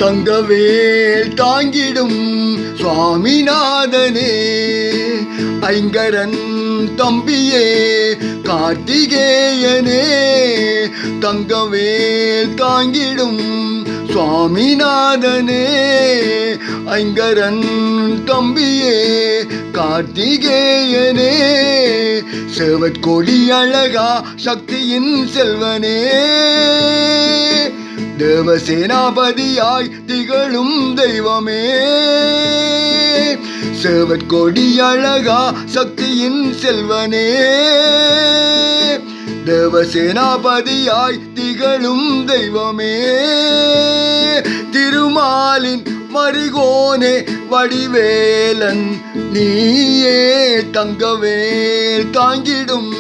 தங்கவேல் தாங்கிடும் சுவாமிநாதனே, ஐங்கரன் தம்பியே கார்த்திகேயனே, தங்கவேல் தாங்கிடும் சுவாமிநாதனே, ஐங்கரன் தம்பியே கார்த்திகேயனே, செவற்கொடி அழகா சக்தியின் செல்வனே, தேவசேனாபதியாய் திகழும் தெய்வமே, செவற்கொடி அழகா சக்தியின் செல்வனே, தேவசேனாபதியாய் திகழும் தெய்வமே, திருமாலின் மருகோனே வடிவேலன் நீயே, தங்கவேல் தாங்கிடும்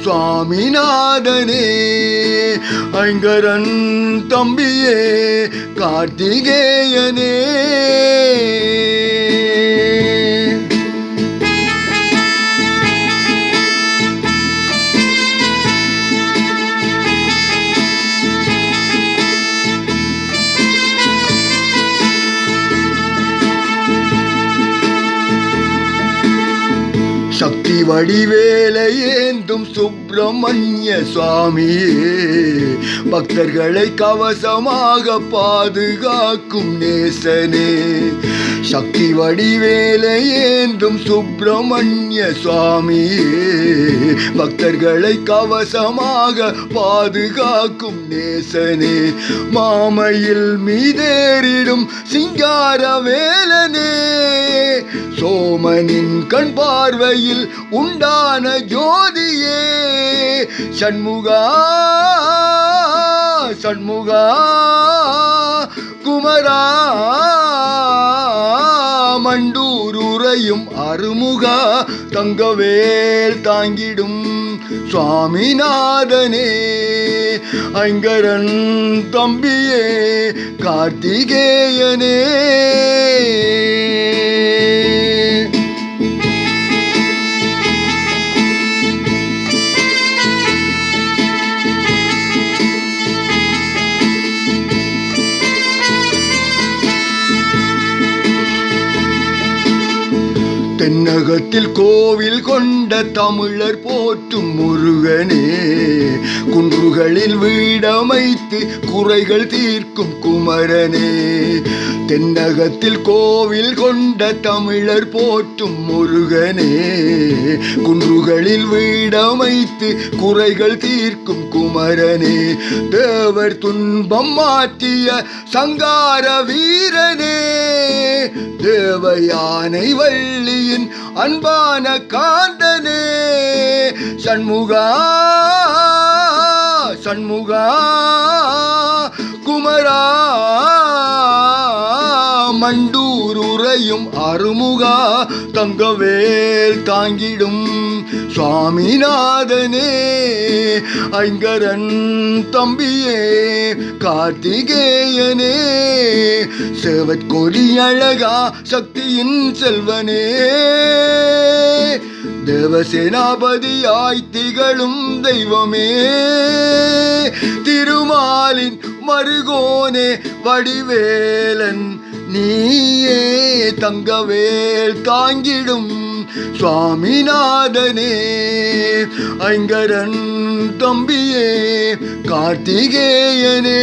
சுவாமிநாதனே, ஐங்கரன் தம்பியே கார்த்திகேயனே. சக்தி வடிவேலை ஏந்தும் சுப்பிரமணிய சுவாமியே, பக்தர்களை கவசமாக பாதுகாக்கும் நேசனே, சக்தி வடிவேலை ஏந்தும் சுப்பிரமணிய சுவாமியே, பக்தர்களை கவசமாக பாதுகாக்கும் நேசனே, மாமையில் மீதேறிடும் சிங்கார வேலனே, சோமனின் கண் பார்வையில் உண்டான ஜோதியே, சண்முகா சண்முகா குமரா, மண்டூருரையும் அருமுகா, தங்கவேல் தாங்கிடும் சுவாமிநாதனே, ஐங்கரன் தம்பியே கார்த்திகேயனே. தென்னகத்தில் கோவில் கொண்ட தமிழர் போற்றும் முருகனே, குன்றுகளில் வீடமைத்து குறைகள் தீர்க்கும் குமரனே, தென்னகத்தில் கோவில் கொண்ட தமிழர் போற்றும் முருகனே, குன்றுகளில் வீடமைத்து குறைகள் தீர்க்கும் குமரனே, தேவர் துன்பம் மாற்றிய சங்கார வீரனே, தேவயானை வள்ளியின் அன்பான காந்தனே, சண்முகா சண்முகா குமரா, மண்டூருரையும் அருமுகா, தங்கவேல் தாங்கிடும் சுவாமிநாதனே, ஐங்கரன் தம்பியே கார்த்திகேயனே, செவற்கொடி அழகா சக்தியின் செல்வனே, தேவசேனாபதியாய் திகழும் தெய்வமே, திருமாலின் மருகோனே வடிவேலன் நீயே, தங்கவேல் தாங்கிடும் சுவாமிநாதனே, ஐங்கரன் தம்பியே கார்த்திகேயனே.